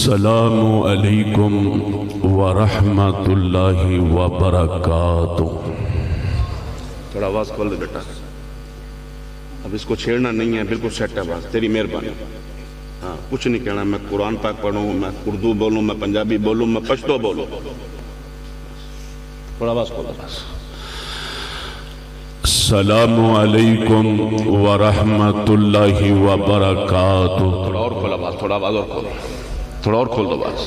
अस्सलामु अलैकुम वरहमतुल्लाहि वबरकातुहू। थोड़ा आवाज़ खोल दे बेटा, अब इसको छेड़ना नहीं है, बिल्कुल सेट है आवाज़, तेरी मेहरबानी। हाँ, कुछ नहीं कहना, मैं कुरान पाक पढ़ूँ, मैं उर्दू बोलूँ, मैं पंजाबी बोलूँ, मैं पश्तो बोलूँ, थोड़ा आवाज़ खोल दे बस। अस्सलामु अलैकुम वरहमतुल्लाहि वबरकातुहू। थोड़ा और खोल आवाज़, थोड़ा आवाज़ और खोल, थोड़ा और खोल दो बस।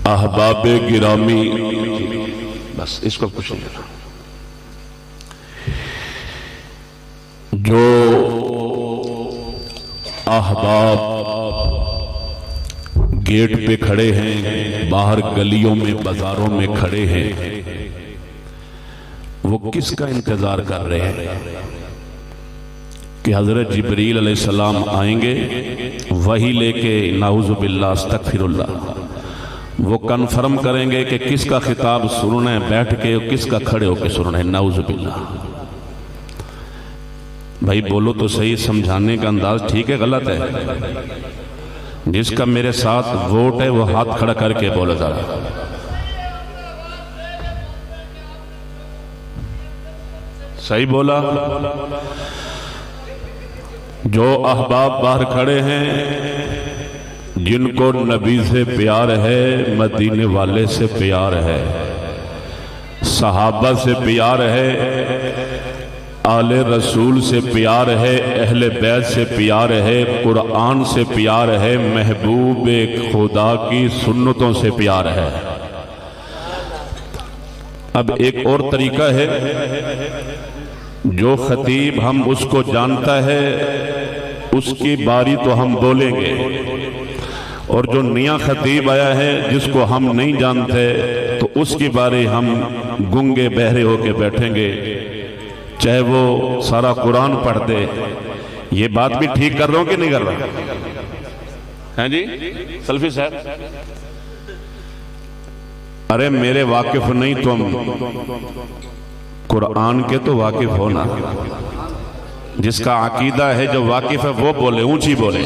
अहबाबे गिरामी, बस इसको कुछ नहीं करना। जो अहबाब गेट पे खड़े हैं, बाहर गलियों में बाजारों में खड़े हैं, वो किसका इंतजार कर रहे हैं कि हजरत जिब्रील अलैहिस्सलाम आएंगे वही लेके, नाउज़ु बिल्लाह अस्तगफिरुल्लाह। वो कन्फर्म करेंगे कि किसका खिताब सुनना है बैठ के और किसका खड़े होकर सुनना है, नाउज़ु बिल्लाह। भाई बोलो तो सही, समझाने का अंदाज ठीक है गलत है? जिसका मेरे साथ वोट है वो हाथ खड़ा करके बोला जा रहा है। सही बोला? जो अहबाब बाहर खड़े हैं, जिनको नबी से प्यार है, मदीने वाले से प्यार है, सहाबा से प्यार है, आले रसूल से प्यार है, अहले बैत से प्यार है, कुरान से प्यार है, महबूब खुदा की सुन्नतों से प्यार है। अब एक और तरीका है, जो खतीब हम उसको जानता है उसकी बारी तो हम बोलेंगे, और जो नया खतीब आया है जिसको हम नहीं जानते तो उसकी बारी हम गूंगे बहरे होके बैठेंगे, चाहे वो सारा कुरान पढ़ दे। ये बात भी ठीक कर रहा हूं कि नहीं कर रहा? हैं जी सल्फी साहब? अरे मेरे वाकिफ नहीं, तुम कुरान के तो वाकिफ हो ना। जिसका अकीदा है, जो वाकिफ है वो बोले, ऊंची बोले।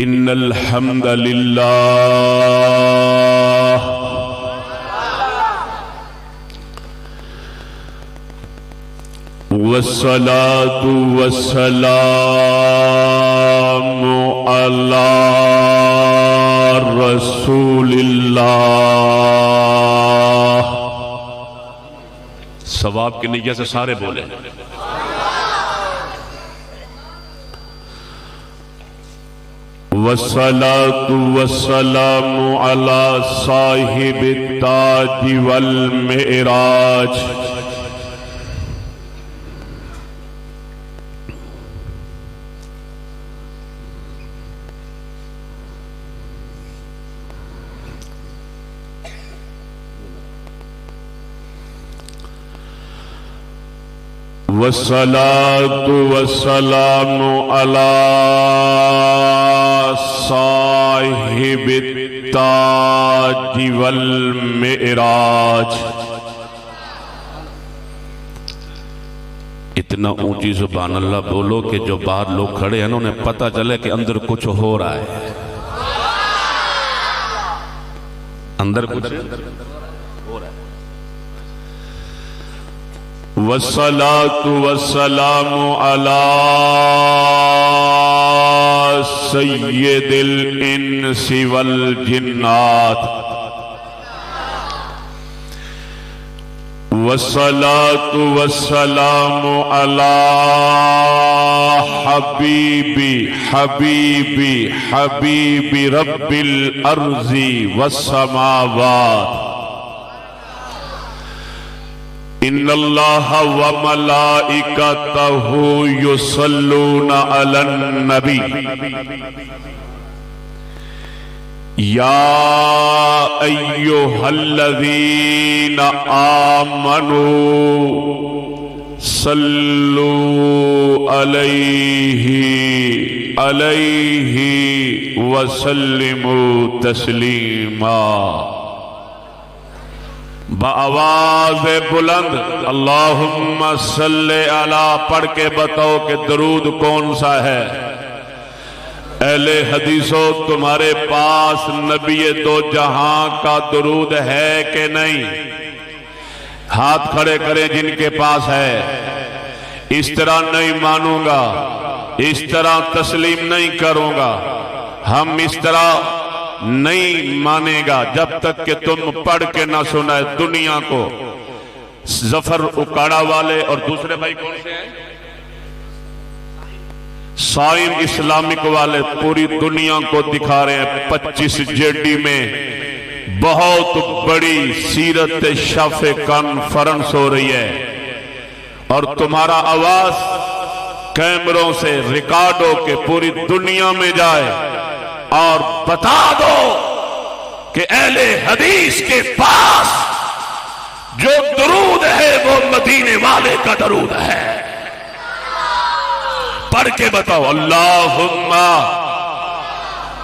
इन्नल हम्दलिल्लाह वस्सलातु वस्सलामु अला रसूलिल्लाह। सवाब की नियत से सारे बोले। वस्सलातु वस्सलामु अला साहिबित ताज वल मिराज। वस्सलातु वस्सलामु अला साहिबित ताज वल मिराज। इतना ऊंची जुबान अल्लाह बोलो कि जो बाहर लोग खड़े हैं ना उन्हें पता चले कि अंदर कुछ हो रहा है, अंदर कुछ हो रहा है। वस्सलातु वस्सलामु अला सय्यिदिल इंसी वल जिन्नात। वस्सलातु वस्सलामु अला हबीबी हबीबी हबीबी रब्बिल अर्ज़ी वस्समावात। इन्नल्लाह व मलाइकतहु युसल्लूना अलन नबी। या अय्युहल्लज़ीना आमनू सल्लू अलैहि अलैहि वसल्लिमू तस्लीमा। बाआवाज़ बुलंद अल्लाहुम्मा सल्ले अला पढ़ के बताओ कि दरूद कौन सा है। अहले हदीसों, तुम्हारे पास नबी दो जहां का दरूद है कि नहीं? हाथ खड़े करें जिनके पास है। इस तरह नहीं मानूंगा, इस तरह तस्लीम नहीं करूंगा, हम इस तरह नहीं मानेगा जब तक कि तुम पढ़ के ना सुनाए दुनिया को। जफर उकाड़ा वाले और दूसरे भाई कौन से हैं? साइम इस्लामिक वाले पूरी दुनिया को दिखा रहे हैं 25 जेडी में बहुत बड़ी सीरत शाफे कॉन्फ्रेंस हो रही है और तुम्हारा आवाज कैमरों से रिकॉर्ड हो के पूरी दुनिया में जाए और बता दो कि अहले हदीस के पास जो दरूद है वो मदीने वाले का दरूद है। पढ़ के बताओ अल्लाहुम्मा।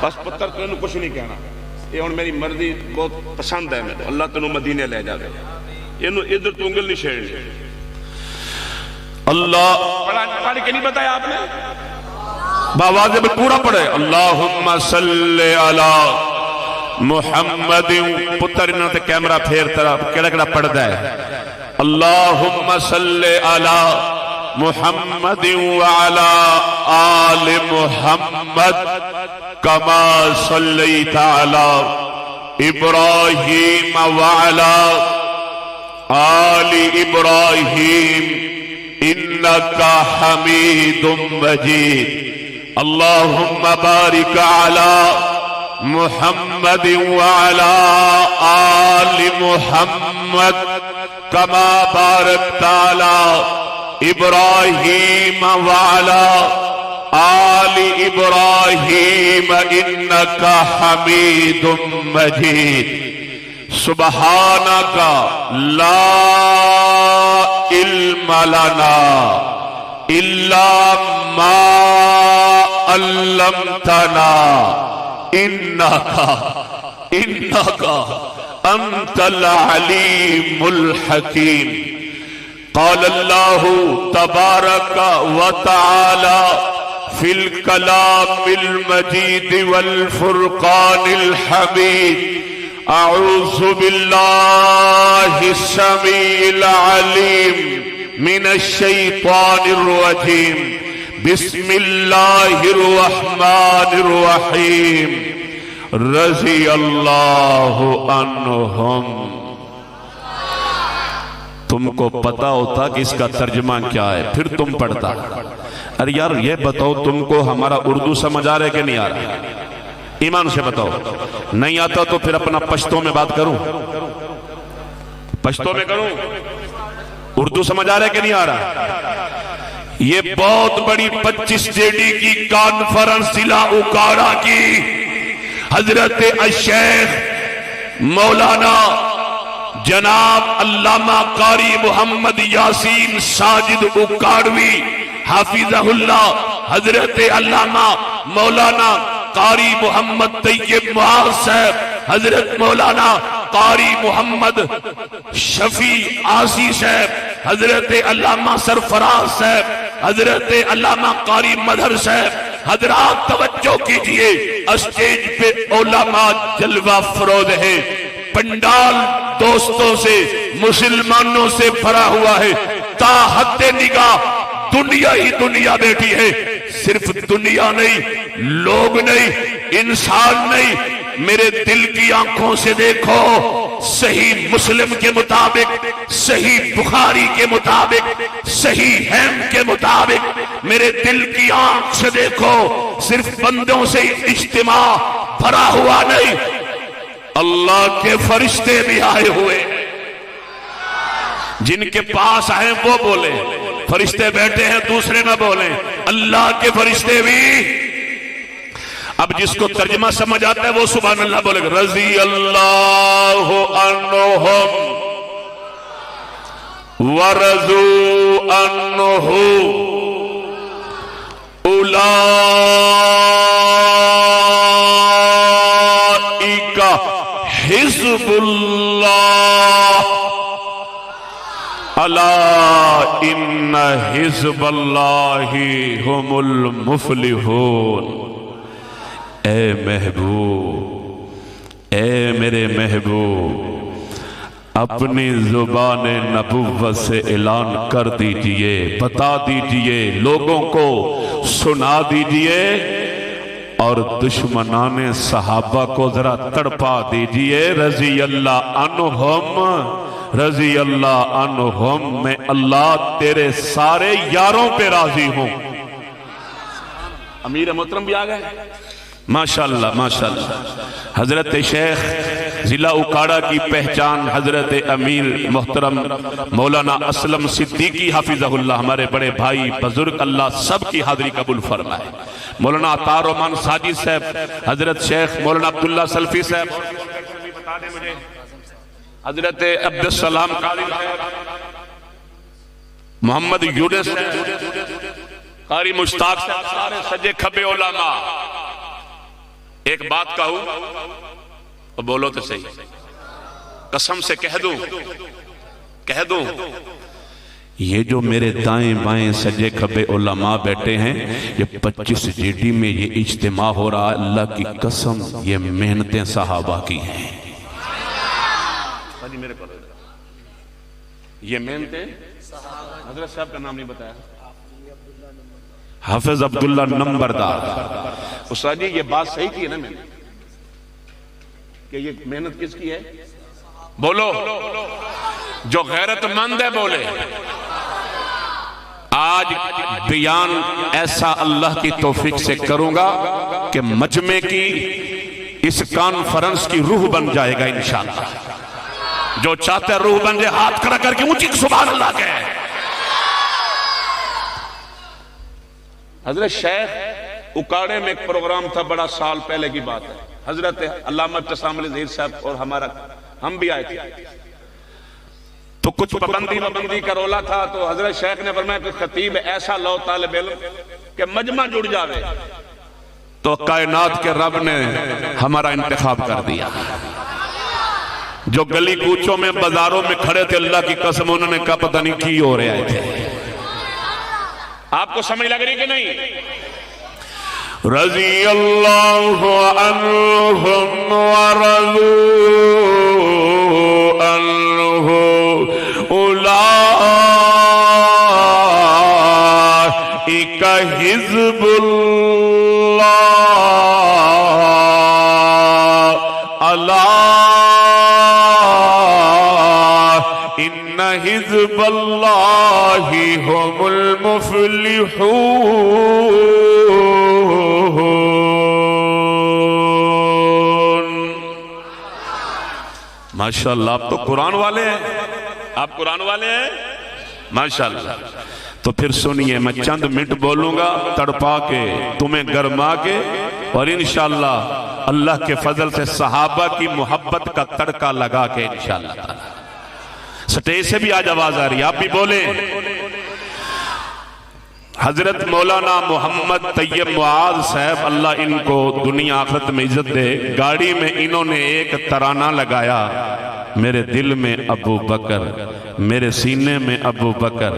बस पुत्र तेन कुछ नहीं कहना, ये हुण मेरी मर्जी बहुत पसंद है मैं अल्लाह तेन मदीने ले जावे, इनू इधर तू उंगल नहीं छेड़नी। अल्लाह पढ़ के नहीं बताया आपने, बावाज़ में पूरा पढ़े अल्लाहुम्मा सल्ले अला मुहम्मद। पुत्र इन्होंने ते कैमरा फेर तरह केड़ा केड़ा पढ़दा है। अल्लाहुम्मा सल्ले अला मुहम्मद व अला आले मुहम्मद कमा सल्लैता अला इब्राहीम व अला आले इब्राहीम इन्नका हमीदुम मजीद। अल्लाहुम्मा बारिक अला मुहम्मद व अला आले मुहम्मद कमा बारकता अला इब्राहीम व अला आले इब्राहीम इन्नका हमीदुम मजीद। सुब्हानका ला इल्म लना इल्ला मा अल्लमतना इन्नका अंतल अलीमुल हकीम। क़ाल अल्लाहु तबारक व तआला फिल कलामिल मजीद वल फुरक़ानिल हमीद। अऊज़ु बिल्लाहि समीइल अलीम मिनश शैतानिर रजीम। बिस्मिल्लाहिर रहमानिर रहीम। रज़ी अल्लाहु अन्हुम। तुमको पता होता कि इसका तर्जमा क्या है, फिर तुम पढ़ता। अरे यार ये बताओ, तुमको हमारा उर्दू समझ आ रहा है कि नहीं आ रहा? ईमान से बताओ। नहीं आता तो फिर अपना पश्तो में बात करूं, पश्तो में करूं। उर्दू समझ आ रहा है कि नहीं आ रहा? ये बहुत बड़ी 25 जेडी की कॉन्फ्रेंस जिला उकाड़ा की हजरत शेख मौलाना जनाब अल्लामा कारी मोहम्मद यासीन साजिद उकाड़वी हाफिज़हुल्लाह, हजरत अल्लामा मौलाना कारी मोहम्मद तैयब मुआज़ साहब, हजरत मौलाना कारी मोहम्मद शफी आसी साहब, हजरत अल्लामा सरफराज साहब, हजरत अल्लामा कारी मदहर साहब। हजरात तवज्जो कीजिए, स्टेज पे उलमा जलवा फरोज है। पंडाल दोस्तों से मुसलमानों से भरा हुआ है। ताहते निगाह दुनिया ही दुनिया बैठी है। सिर्फ दुनिया नहीं, लोग नहीं, इंसान नहीं, मेरे दिल की आंखों से देखो। सही मुस्लिम के मुताबिक, सही बुखारी के मुताबिक, सही हैम के मुताबिक मेरे दिल की आंख से देखो। सिर्फ बंदों से इज्तिमा भरा हुआ नहीं, अल्लाह के फरिश्ते भी आए हुए। जिनके पास आए वो बोले, फरिश्ते बैठे हैं दूसरे न बोले, अल्लाह के फरिश्ते भी। अब जिसको तर्जमा समझ आता है वो सुभान अल्लाह बोलेगा। रज़ी अल्लाहु अन्हुम। वरज़ू अन्हु उलाइका हिज़्बुल्लाह अला इन्न हिज़्बल्लाहि हुमुल मुफ़्लिहून। ए महबूब, ए मेरे महबूब, अपनी जुबान नबुव्वत से ऐलान कर दीजिए, बता दीजिए, लोगों को सुना दीजिए और दुश्मनाने सहाबा को जरा तड़पा दीजिए। रजी अल्लाह अन्हुम, रजी अल्लाह अन्हुम, मैं अल्लाह तेरे सारे यारों पे राजी हूं। अमीर मोहतरम भी आ गए, माशाअल्लाह माशाअल्लाह। हजरत शेख जिला उकाड़ा की पहचान हजरत अमीर मोहतरम मौलाना असलम सिद्दीकी हाफिज़हुल्लाह, हमारे बड़े भाई बुजुर्ग, अल्लाह सब की हाजिरी कबूल फरमाए। मौलाना अतार रहमान साजिद साहब, हजरत शेख मौलाना अब्दुल्ला सल्फी साहब, बता दें मुझे, हजरत अब्दुस्सलाम कारी साहब, मोहम्मद यूनुस कारी मुश्ताक साहब, सारे सजे खबे उलमा। एक बात कहूं तो बोलो तो सही, कसम से कह दूं, ये जो मेरे दाएं बाएं सजे खबे उलमा बैठे हैं, ये 25 जेडी में ये इज्तिमा हो रहा है, अल्लाह की कसम ये मेहनतें सहाबा की हैं। मेरे को ये मेहनतें, हजरत साहब का नाम नहीं बताया, हाफिज अब्दुल्ला नंबरदार। उस्ताद जी ये बात सही की है ना मैंने, कि ये मेहनत किसकी है? बोलो, जो गैरतमंद है बोले। आज बयान ऐसा अल्लाह की तौफीक से करूंगा कि मजमे की इस कॉन्फ्रेंस की रूह बन जाएगा इंशाअल्लाह। जो चाहते रूह बन जाए हाथ खड़ा करके ऊंची सुभान अल्लाह कहे। हजरत शेख उकाड़े में एक प्रोग्राम था, बड़ा साल पहले की बात है, हजरत अल्लामा इब्तिसाम अली ज़हीर साहब और हम भी आए थे। तो कुछ पाबंदी का रोला था, तो हजरत शेख ने फरमाया कि खतीब ऐसा लो तालिब इल्म कि मजमा जुड़ जावे। तो कायनात के रब ने हमारा इंतखाब कर दिया। जो गली कूचों में बाजारों में खड़े थे, अल्लाह की कसम उन्होंने कहा पता नहीं की हो रहे थे। आपको समझ लग रही कि नहीं? रज़ी अल्लाहु अन्हुम व रज़ू अन्हु उलाइका हिज़्बुल्लाह अला इन्ना हिज़्बल्लाहि हुमुल मुफ़्लिहून। माशाअल्लाह, आप तो कुरान वाले हैं, आप कुरान वाले हैं माशाअल्लाह। तो फिर सुनिए, मैं चंद मिनट बोलूंगा तड़पा के, तुम्हें गरमा के, और इंशाअल्लाह अल्लाह के फजल से सहाबा की मोहब्बत का तड़का लगा के इंशाअल्लाह ताला। स्टेज से भी आज आवाज आ रही है, आप भी बोले। हजरत मौलाना मोहम्मद तैयब मुआज साहब, अल्लाह इनको दुनिया आखिरत में इज्जत दे, गाड़ी में इन्होंने एक तराना लगाया, मेरे दिल में अबू बकर, मेरे सीने में अबू बकर,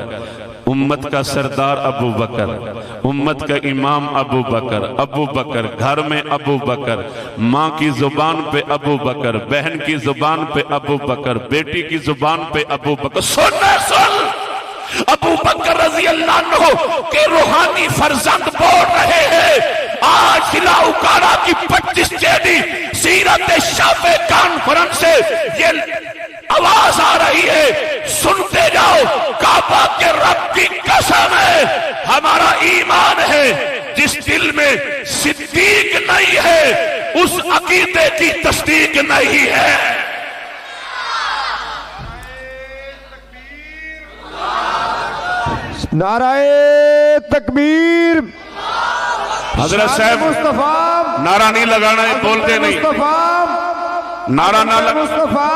उम्मत का सरदार अबू बकर, उम्मत का इमाम अबू बकर, अबू बकर घर में अबू बकर, माँ की जुबान पे अबू बकर, बहन की जुबान पे अबू बकर, बेटी की जुबान पे अबू बकर। सुन अबू बकर रज़ी अल्लाह अन्हु के रूहानी फरजंद बोल रहे हैं। आज जिला उकाड़ा की 25 जेडी सीरत शाफे कॉन्फ्रेंस से ये आवाज आ रही है, सुनते जाओ। काबा के रब की कसम है, हमारा ईमान है, जिस दिल में सिद्दीक नहीं है उस अकीदे की तस्दीक नहीं है। नाराए तकबीर। हजरत साहब मुस्तफा नारा नहीं लगाना है, बोलते नहीं, नारा ना लगा। मुस्तफा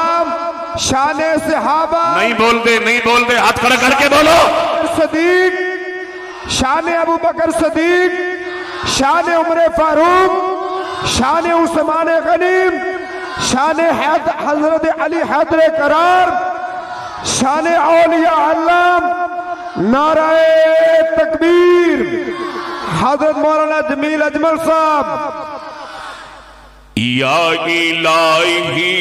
शान सहाबा नहीं बोल दे हाथ खड़ा करके बोलो। सदीक, शान अबू बकर सदीक, शान उमर फारूक, शान उस्मान गनीम, शान हजरत अली हैदर करार, शान औलिया अल्लाह। नाराए तकबीर। हजरत मौलाना जमील अजमल साहब। या इलाही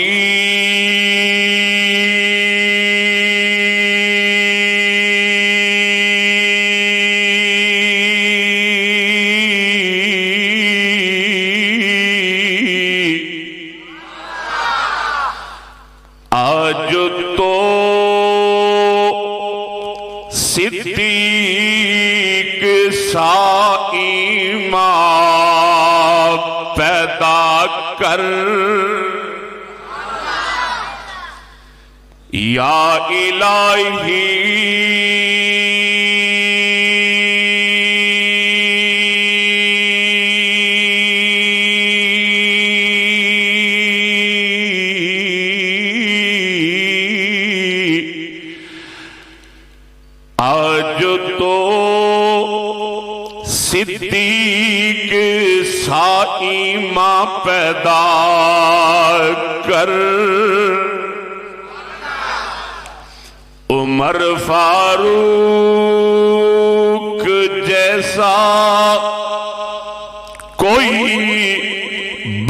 आज तो सिद्दीक साईमा पैदा कर। या इलाही आज तो सिद्दीक साईमा पैदा कर। उमर फारूक जैसा कोई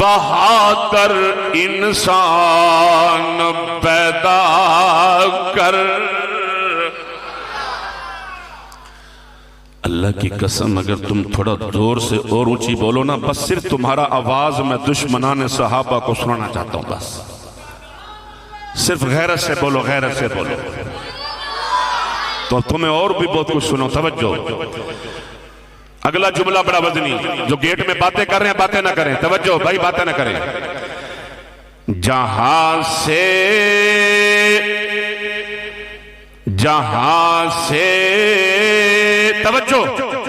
बहादुर इंसान पैदा कर। अल्लाह की कसम अगर तुम थोड़ा जोर से और ऊंची बोलो ना, बस सिर्फ तुम्हारा आवाज मैं दुश्मनाने सहाबा को सुनाना चाहता हूं। बस सिर्फ गैरत से बोलो, गैरत से बोलो तो तुम्हें और भी बहुत कुछ सुनो। तवज्जो, अगला जुमला बड़ा वजनी। जो गेट में बातें कर रहे हैं बातें ना करें। तवज्जो भाई, बातें ना करें। जहां से तवज्जो,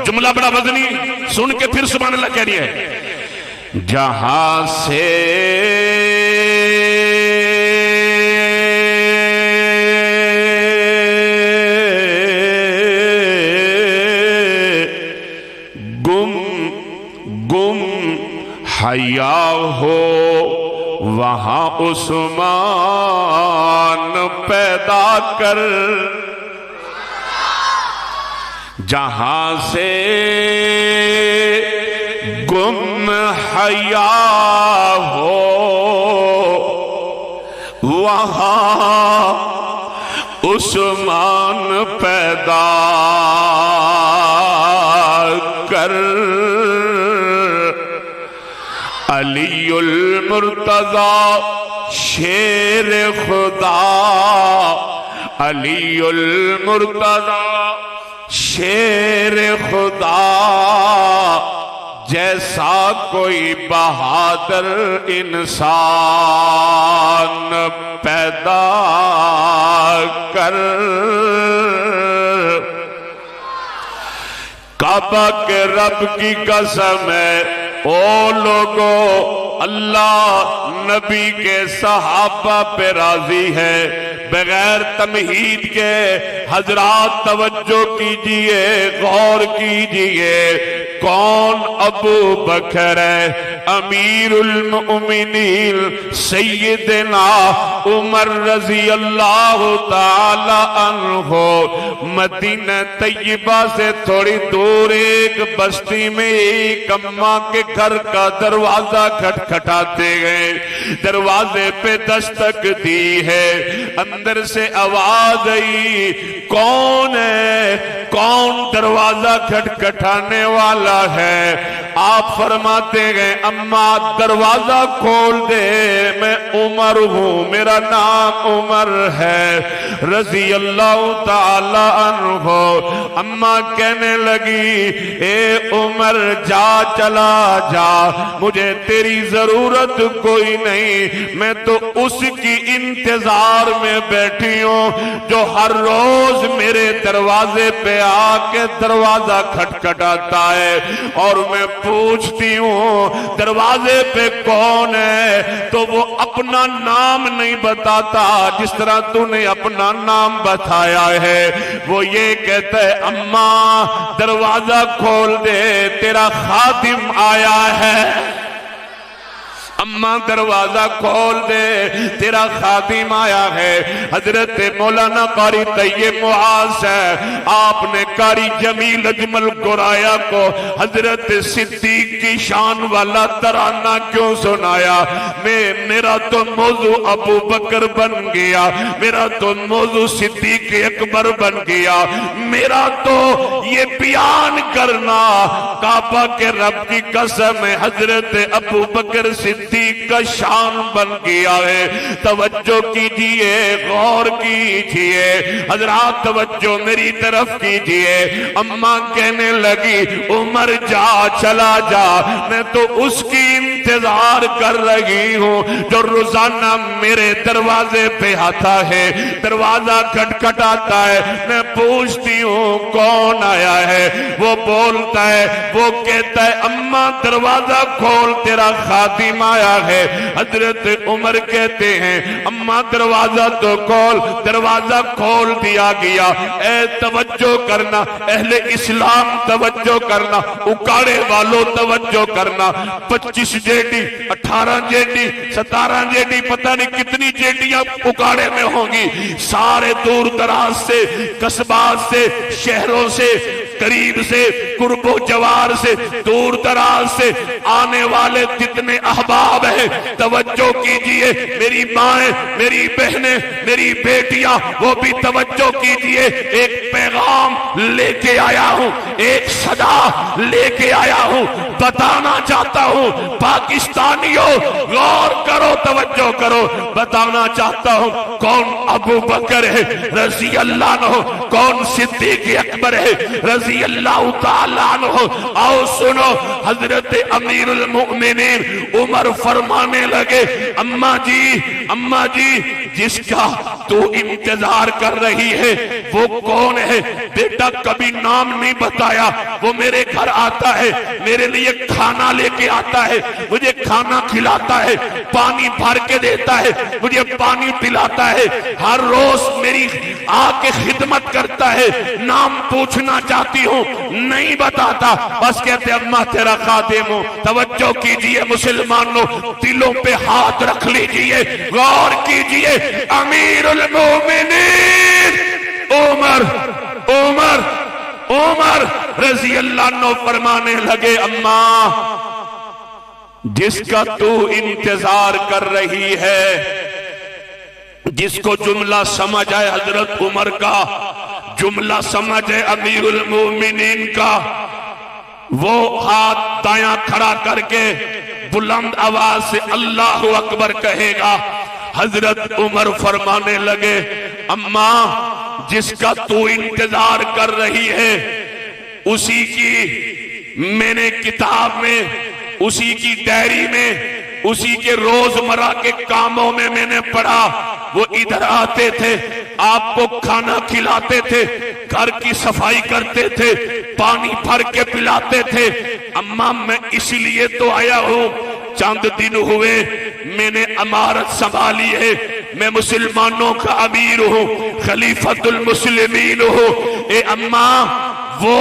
जुमला बड़ा वजनी, सुन के फिर सुभान अल्लाह कह रही है। जहां से गुम हया हो वहां उस्मान पैदा कर। जहां से गुम हया हो वहां उस्मान पैदा कर। अलीउल मुर्तजा शेर खुदा, अलीउल मुर्तजा शेर खुदा जैसा कोई बहादुर इंसान पैदा कर। काबा के रब की कसम है ओ लोगो, अल्लाह नबी के सहाबा पे राजी है। बगैर तमहीद के हजरात तवज्जो कीजिए, गौर कीजिए। कौन अबू बकर है? अमीरुल मोमिनीन सैयदना उमर रजी अल्लाह ताला अन्हो। मदीना तैयबा से थोड़ी दूर एक बस्ती में एक अम्मा के घर का दरवाजा खटखटाते गए। दरवाजे पे दस्तक दी है, अंदर से आवाज आई, कौन है? कौन दरवाजा खटखटाने वाला है? आप फरमाते गए, अम्मा दरवाजा खोल दे, मैं उमर हूं, मेरा नाम उमर है रजी अल्लाह ताला अन्हो। अम्मा कहने लगी, ए उमर जा, चला जा, मुझे तेरी जरूरत कोई नहीं, मैं तो उसकी इंतजार में बैठी हूं जो हर रोज रोज मेरे दरवाजे पे आके दरवाजा खटखटाता है और मैं पूछती हूँ दरवाजे पे कौन है, तो वो अपना नाम नहीं बताता जिस तरह तूने अपना नाम बताया है। वो ये कहता है अम्मा दरवाजा खोल दे तेरा खादिम आया है, अम्मा दरवाजा खोल दे तेरा खादिम आया है। हजरत मौलाना कारी तैयब मुआज है, आपने कारी जमील अजमल गुराया को हजरत सिद्दीक की शान वाला तराना क्यों सुनाया? मेरा तो मौजू अबू बकर बन गया, मेरा तो मौजू सिद्दीक अकबर बन गया, मेरा तो ये बयान करना काबा के रब की कसम है हजरत अबू बकर सिद्दीक का शान बन गया है। तवज्जो कीजिए, गौर कीजिए हजरात, तवज्जो मेरी तरफ कीजिए। अम्मा कहने लगी उमर जा चला जा, मैं तो उसकी इंतजार कर रही हूँ जो रोजाना मेरे दरवाजे पे आता है, दरवाजा खटखटाता है, मैं पूछती हूँ कौन आया है, वो बोलता है, वो कहता है अम्मा दरवाजा खोल तेरा खादिम आया है। हजरत उमर कहते हैं अम्मा दरवाजा तो खोल, दरवाजा खोल दिया गया। ए तवज्जो करना अहले इस्लाम, तवज्जो करना उकाड़े वालों, तवज्जो करना। 25 जेडी, 18 जेडी, 17 जेडी, पता नहीं कितनी जेडियां उकाड़े में होंगी। सारे दूर दराज से, कस्बात से, शहरों से, करीब से, कुर्बो जवार से, दूर दराज से आने वाले जितने अहबाब हैं, तवज्जो कीजिए। मेरी माएं, मेरी बहनें, मेरी बेटियां, वो भी तवज्जो कीजिए। एक पैगाम लेके आया हूं, एक सदा लेके आया हूं, बताना चाहता हूं पाकिस्तानियों, गौर करो, तवज्जो करो। बताना चाहता हूं कौन अबू बकर है रजी अल्लाह अन्हु, कौन सिद्दीक अकबर है रजी अल्लाह तआला अन्हु। आओ सुनो, हजरत अमीरुल मोमिनीन उमर फरमाने लगे अम्मा जी जिसका तू इंतजार कर रही है वो कौन है? बेटा कभी नाम नहीं बताया, वो मेरे घर आता है, मेरे लिए खाना लेके आता है, मुझे खाना खिलाता है, पानी भर के देता है, मुझे पानी पिलाता है, हर रोज मेरी आके खिदमत करता है। नाम पूछना चाहती हूँ नहीं बताता, बस कहते अम्मा तेरा खादिम हूं। तवज्जो कीजिए मुसलमानों, दिलों पे हाथ रख लीजिए, गौर कीजिए। अमीरुल मोमिनीन उमर रजी अल्लाह अन्हु फरमाने लगे अम्मा जिसका तू इंतजार कर रही है, जिसको जुमला समझ आए हजरत उमर का, जुमला समझ है अमीरुल मोमिनीन का, वो हाथ दायां खड़ा करके बुलंद आवाज से अल्लाहु अकबर कहेगा। हजरत उमर फरमाने लगे अम्मा जिसका तू इंतजार कर रही है उसी की मैंने किताब में, उसी की डायरी में, उसी के रोजमर्रा के कामों में मैंने पढ़ा। वो इधर आते थे, आपको खाना खिलाते थे, घर की सफाई करते थे, पानी भर के पिलाते थे। अम्मा मैं इसलिए तो आया हूं, चंद दिन हुए मैंने अमारत संभाली है, मैं मुसलमानों का अमीर हूं, खलीफतुल मुस्लिमीन हूं। ए अम्मा वो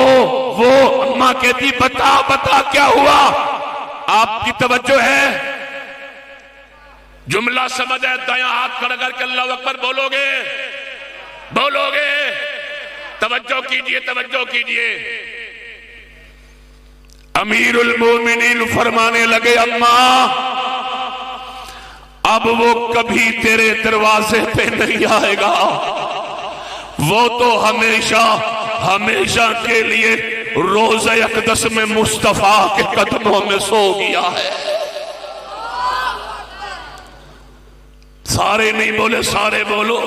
अम्मा कहती बता क्या हुआ? आपकी तवज्जो है? जुमला समझ है, दायां हाथ खड़ा करके अल्लाह अकबर बोलोगे? तवज्जो कीजिए। अमीरुल मोमिनीन फरमाने लगे अम्मा अब वो कभी तेरे दरवाजे पे नहीं आएगा, वो तो हमेशा के लिए रोज़े अक़दस में मुस्तफा के कदमों में सो गया है। सारे नहीं बोले, सारे बोलो।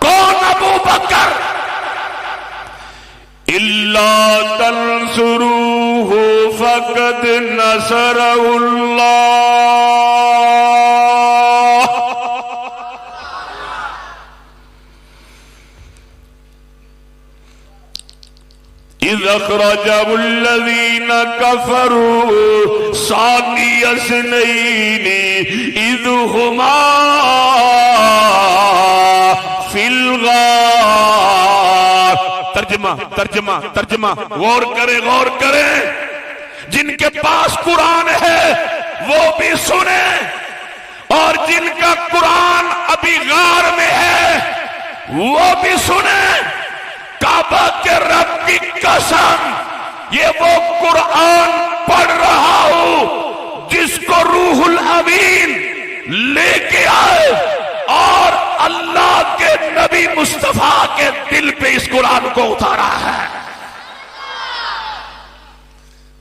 कौन अबू बकर? इल्ला तंसुरूहु फकद नसरहुल्लाह। अखरजहुल्लज़ीन कफरू सानिय स्नैनी इज़ हुमा फिल गार। तर्जमा तर्जमा तर्जमा, गौर करें गौर करें। जिनके पास कुरान है वो भी सुने, और जिनका कुरान अभी गार में है वो भी सुने। काबा के रब की कसम, ये वो कुरान पढ़ रहा हूं जिसको रूहुल अमीन लेके आए और अल्लाह के नबी मुस्तफा के दिल पे इस कुरान को उतारा है।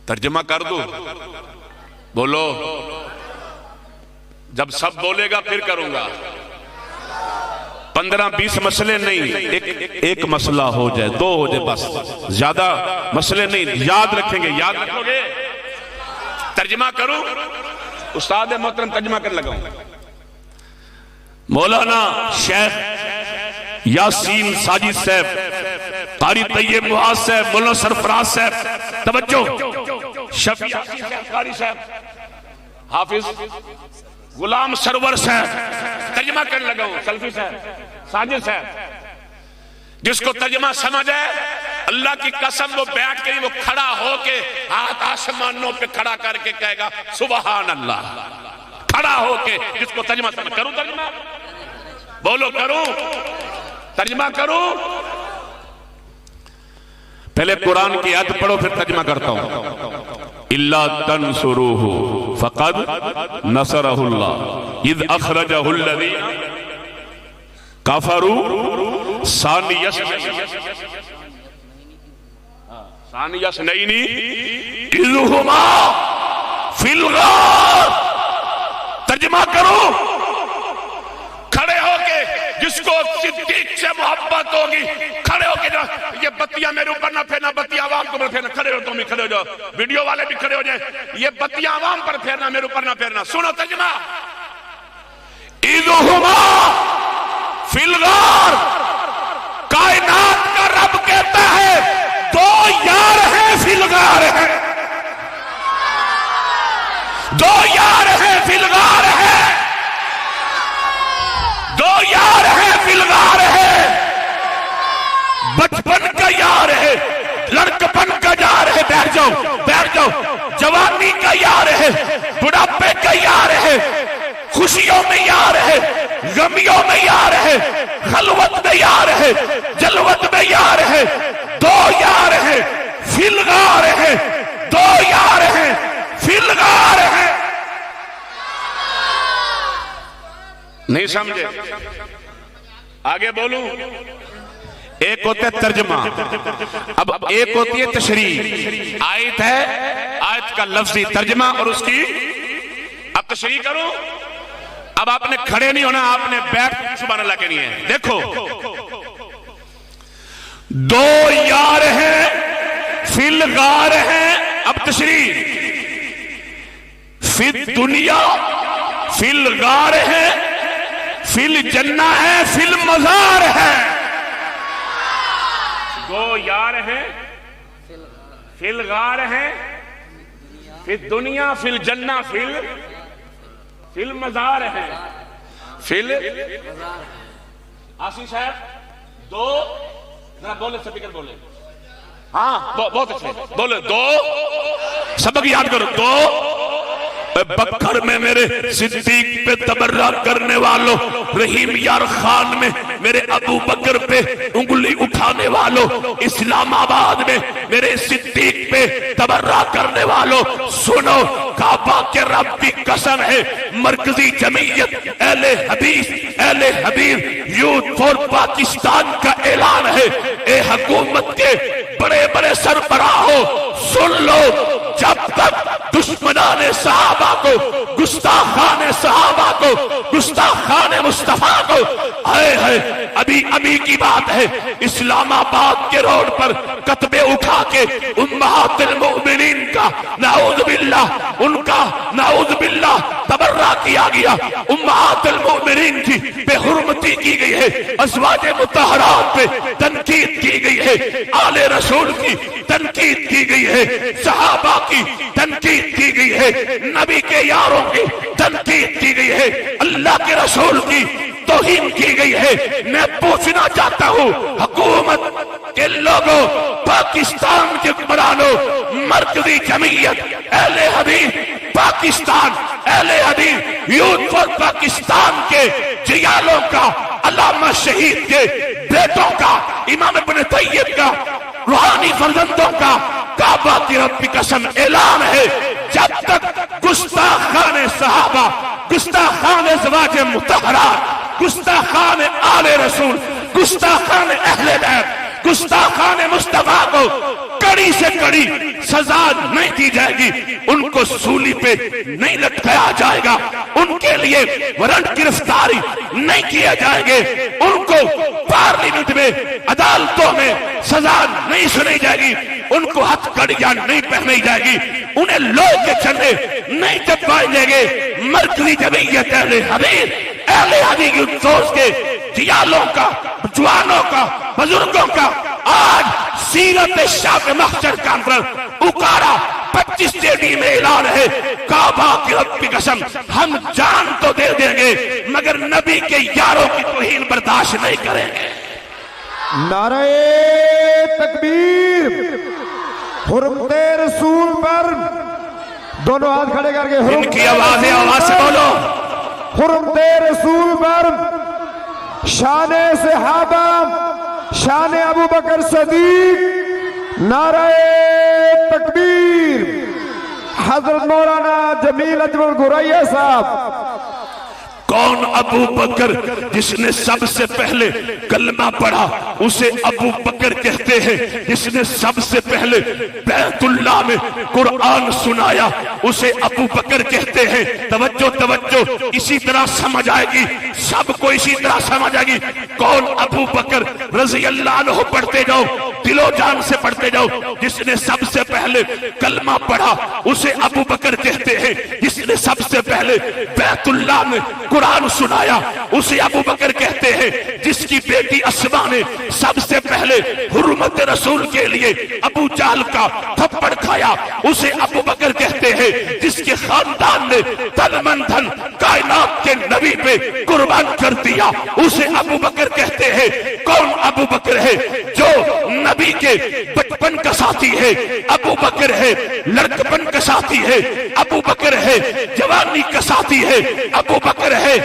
तर्जमा कर दो, बोलो। जब सब बोलेगा फिर करूंगा। 15-20 मसले नहीं, एक मसला हो जाए, 2 हो जाए बस, ज्यादा मसले नहीं। याद रखेंगे, याद रखोगे। तर्जमा करूं, उस्ताद मोहतरम तर्जमा कर लगाऊं। मौलाना शेख यासीन साजिद साहब, कारी तैयब मुआज साहब, मौलाना सरफराज साहब, तवज्जो। शफी कारी साहब, हाफिज गुलाम सरवर साहब, तर्जमा कर लगाऊं। सल्फी साहब, साजिद साहब, जिसको तर्जमा समझ है, अल्लाह की कसम वो बैठ के, वो खड़ा होके हाथ आसमानों पे खड़ा करके कहेगा सुबहान अल्लाह। खड़ा होके जिसको तर्जमा समझ। करूं तर्जमा, बोलो करूं तर्जमा करूं। पहले कुरान की आयत पढ़ो फिर तर्जमा करता हूं। इल्ला तंसुरूहु फक़द नसरहुल्लाह इज़ अखरजहुल्लज़ीन कफरू सानियस्नैनी इज़ हुमा फिल गार। तर्जमा करो। खड़े होके जिसको सिद्दीक से मोहब्बत होगी, खड़े होके जो ये बत्तियां मेरे ऊपर ना फेरना, बत्तियां आवाम को ना फेरना। खड़े हो, तुम भी खड़े हो जाओ, वीडियो वाले भी खड़े हो जाए। ये बत्तियां आवाम पर फेरना, मेरे ऊपर ना फेरना। सुनो तर्जमा। इज़हुमा फिल गार। कायनात का रब कहता है 2 यार हैं फिल गार है, 2 यार हैं फिल गार है, 2 यार हैं फिल गार है। बचपन का यार है, लड़कपन का यार है, बैठ जाओ बैठ जाओ। जवानी का यार है, बुढ़ापे का यार है, खुशियों में यार है, गमियों में यार है, खलवत में यार है, जलवत में यार है। 2 यार है फिल गार है, 2 यार है फिल गार है। नहीं समझे? आगे बोलूं। एक होता है तर्जमा, अब एक होती है तशरीह। आयत है, आयत का लफ्जी तर्जमा और उसकी अब तशरीह करूं। अब आपने खड़े नहीं होना, आपने बैठ सुभान अल्लाह के नहीं है। देखो 2 यार हैं फिल गार हैं। अब तशरीह। फिल दुनिया फिल गार है, फिल जन्ना है, फिल मजार है। 2 यार हैं फिल गार है, फिल दुनिया फिल जन्ना फिल मजार है। फिल आशीष साहब 2 जरा बोले, स्पीकर बोले। हाँ बहुत अच्छे बोले। 2 सबक याद करो। 2 बकर में मेरे सिद्दीक पे तबर्रा करने वालों, रहीम यार खान में मेरे अबू बकर पे उंगली उठाने वालों, इस्लामाबाद में मेरे सिद्दीक पे तबर्रा करने वालों, सुनो। काबा के रब की कसम है, मरकजी जमीयत अहले हदीस यूथ फॉर पाकिस्तान का ऐलान है। ए हुकूमत के बड़े बड़े सरबराहों, सुन लो। जब तक दुश्मनाने सहाबा को, गुस्ताखाने सहाबा को, गुस्ताखाने मुस्तफा को, है अभी की बात है, इस्लामाबाद के रोड पर कतबे उठा के उम्महातुल मोमिनीन का नाउज़ बिल्लाह, उनका नाउज़ बिल्लाह तबर्रा किया गया, उम्महातुल मोमिनीन की बेहुरमती की गई है, अज़वाजे मुतहरात पे तनकीद की गई है, आले रसूल की तनकीद की गई है, सहाबा की तनकीद की गई है, नबी के यारों की तनकीद की गई है, अल्लाह के रसूल की तौहीन की गई है। मैं पूछना चाहता हूँ हुकूमत के लोगों, पाकिस्तान के हुक्मरानों, मरकजी जमीयत अहले हदीस पाकिस्तान, अहले हदीस यूथ फॉर पाकिस्तान के जियालों का, अल्लामा शहीद के बेटों का, इमाम इब्न तैयब का, रूहानी फर्जंदों का काबा की रब की कसम ऐलान है, जब तक गुस्ताखान सहाबा, गुस्ताखान ज़वाजे मुतहरात, गुस्ताखान आले रसूल, गुस्ताखान अहले बैत, गुस्ताखान मुस्तफा को कड़ी से कड़ी सजा नहीं दी जाएगी, उनको सूली पे नहीं लटकाया जाएगा, उनके लिए वारंट गिरफ्तारी नहीं किया जाएंगे, उनको पार्लियामेंट में, अदालतों में सजा नहीं सुनाई जाएगी, उनको हथकड़ियां नहीं पहनाई जाएगी, उन्हें लोहे के झंडे नहीं चपकाए जाएंगे। मरकजी जमीयत अहले हदीस की दोस्त के जियालों का, जवानों का, बुजुर्गों का आज सीरत शाह महशर का अंदर उकारा 25 स्टेडियम में ऐलान है, काबा की रब की कसम हम जान तो दे देंगे मगर नबी के यारों की तौहीन बर्दाश्त नहीं करेंगे। नारे तकबीर, हुर्मते रसूल पर दोनों हाथ खड़े करके इनकी आवाज़ से बोलो, हुर्मते रसूल पर, शाने सहाबा, शाने अबू बकर सदीक, नारे तकबीर। हजरत मौलाना जमील अजमल गुरैया साहब। कौन अबू बकर जिसने सबसे पहले कलमा पढ़ा उसे अबू बकर कहते हैं, जिसने सबसे पहले बैतुल्लाह में कुरान सुनाया उसे अबू बकर कहते हैं। तवज्जो तवज्जो, इसी तरह समझ आएगी, सबको इसी तरह समझ आएगी। कौन अबू बकर रज़ी अल्लाह अन्हु पढ़ते जाओ, दिलो जान से पढ़ते जाओ। जिसने सबसे पहले कलमा पढ़ा उसे अबू बकर कहते हैं, जिसने सबसे पहले बैतुल्लाह में कुरान सुनाया उसे अबू बकर कहते हैं, जिसकी बेटी अस्मा ने सबसे पहले हुर्मत रसूल के लिए अबू जाहल का थप्पड़ खाया उसे अबू बकर कहते हैं, जिसके खानदान ने तन मन धन कायनात के नबी पे कुर्बान कर दिया उसे अबू बकर कहते हैं। कौन अबू बकर है? जो नबी के बचपन का साथी है, अबू बकर है। लड़कपन का साथी है, अबू बकर है। जवानी का साथी है, अबू बकर है।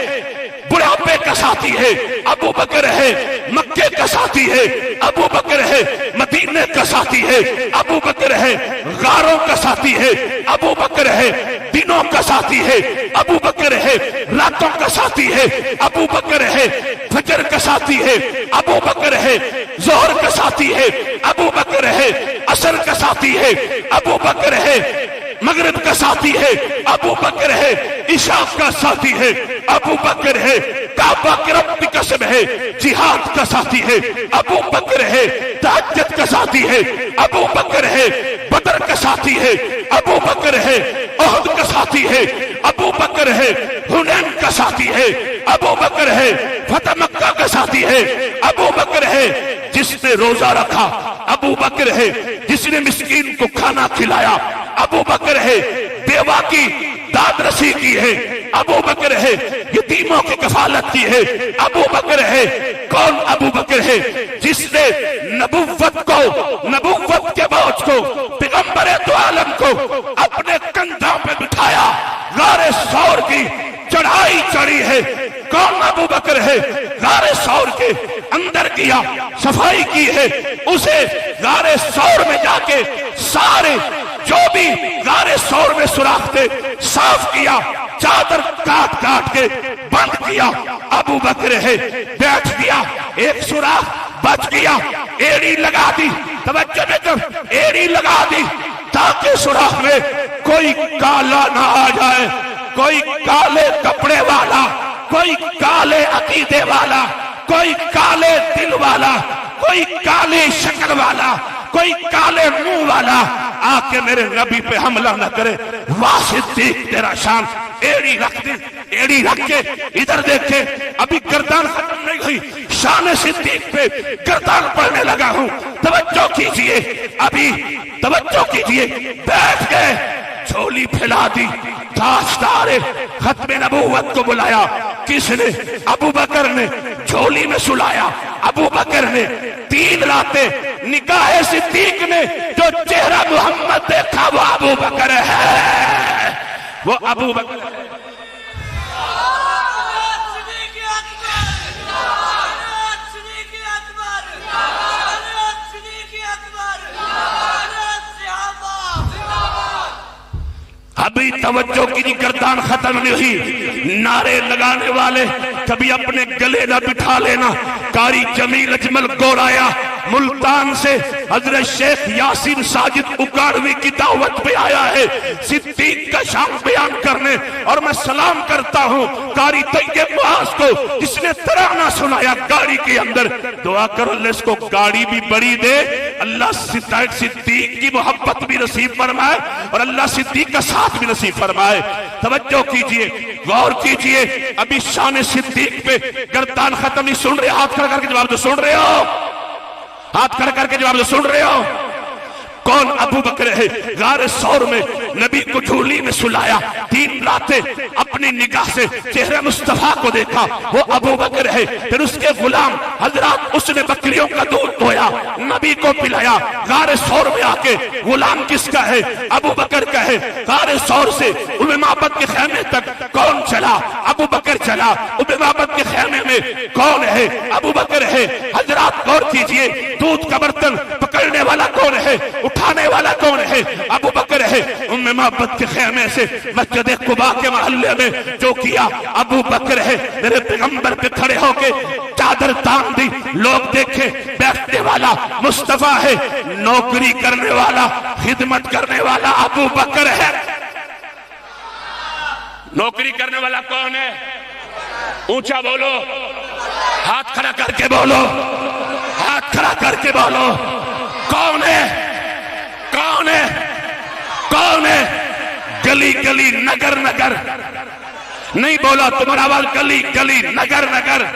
बुढ़ापे का साथी है, अबू बकर है। मक्के का साथी है, अबू बकर है। मदीने का साथी है, अबू बकर है। गारों का साथी है, अबू बकर है। दिनों का साथी है, अबू बकर है। रातों का साथी है, अबू बकर है। फजर का साथी है, अबू बकर है। जोहर का साथी है, अबू बकर है। असर का साथी है, अबू बकर है। मगरिब का साथी है, अबू बकर है। इशा का साथी है, अबू बकर है। काबा की रब की कसम है, जिहाद का साथी है, अबू बकर है। तहज्जुद का साथी है, अबू बकर है। बदर का साथी है, अबू बकर है। ओहद का साथी है, अबू बकर है। हुनैन का साथी है, अबू बकर है। फतह मक्का का साथी है, अबू बकर है। जिसने रोजा रखा, अबू बकर है। जिसने मिस्कीन को खाना खिलाया, अबू बकर है। बेवा की दादरसी की है, अबू बकर है। यतीमों की कफालत की है, अबू बकर है। कौन अबू बकर है? जिसने नबुव्वत को, नबुव्वत के बोझ को, पैगंबर दो आलम को अपने कंधों पे बिठाया, गारे सौर की चढ़ाई चढ़ी है। कौन अबू बकर है? गारे सौर के अंदर किया, सफाई की है। उसे गारे सौर में जाके सारे जो भी गारे सौर में सुराख थे साफ किया, चादर काट काट के बंद किया। अबू बकर है। बैठ गया, एक सुराख बच गया, एड़ी लगा दी। तवज्जो में तो एड़ी लगा दी ताकि सुराख में कोई काला ना आ जाए, कोई काले कपड़े वाला, कोई काले अकीदे वाला, कोई काले दिल वाला, कोई काले शक्ल वाला, कोई काले मुंह वाला आके मेरे नबी पे हमला न करे। वाह सिद्दीक तेरा शान, एड़ी रख दी, एड़ी रख के इधर देखे, अभी गर्दन खत्म नहीं हुई, शान सिद्दीक पे गर्दन पड़ने लगा हूं। तवज्जो कीजिए, अभी तवज्जो कीजिए। बैठ गए, झोली फैला दी, ताजदार खत्म नबूवत को बुलाया। किसने? अबू बकर ने झोली में सुलाया। अबू बकर ने 3 रातें निगाह सिद्दीक ने जो चेहरा मोहम्मद देखा वो अबू बकर है, वो अबू बकर है। अभी तवज्जो की गर्दन खत्म नहीं हुई। नारे लगाने वाले कभी अपने गले न बिठा लेना। कारी जमील अजमल गोराया मुल्तान से हजरत शेख यासीन साजिद उकाड़वी की दावत पे आया है सिद्दीक का शान बयान करने, और मैं सलाम करता हूं कारी तैयब मुआज को जिसने तराना सुनाया गाड़ी के अंदर। दुआ करो अल्लाह इसको गाड़ी भी बड़ी दे, अल्लाह सिद्दीक की मोहब्बत भी नसीब फरमाए और अल्लाह सिद्दीक का साथ भी नसीब फरमाए। तवज्जो कीजिए, गौर कीजिए। अभी शान सिद्दीक पे गर्दन खत्म नहीं। सुन रहे हो? हाथ खड़ा करके जवाब दो। सुन रहे हो? हाथ खड़ा करके जवाब दो। सुन रहे हो? कौन? अबू बकर है। गारे सौर में नबी को झोली में सुलाया, 3 रातें अपनी निगाह से चेहरे मुस्तफा को देखा, वो अबू बकर है। फिर उसके गुलाम हजरत उसने बकरियों का दूध धोया, नबी को पिलाया। गारे सौर में आके गुलाम किसका है? अबू बकर का है। गारे सौर से उम्मे माबद के खेमे तक कौन चला? अबू बकर चला। उम्मे माबद के खेमे में कौन है? अबू बकर है। हजरत गौर कीजिए, दूध का बर्तन पकड़ने वाला कौन है? उठाने वाला कौन है? अबू बकर है। उम्मे मोहब्बत के खेमे से मस्जिद कुबा के मोहल्ले में जो किया अबू बकर है। मेरे पैगंबर पे खड़े होके चादर तान दी, लोग देखे बैठने वाला मुस्तफा है, नौकरी करने वाला, खिदमत करने वाला अबू बकर है। नौकरी करने वाला कौन है? ऊंचा बोलो, हाथ खड़ा करके बोलो, हाथ खड़ा करके बोलो। कौन है? कौन है? कौन है? गली गली नगर नगर नहीं बोला तुम्हारा आवाज, गली गली नगर नगर,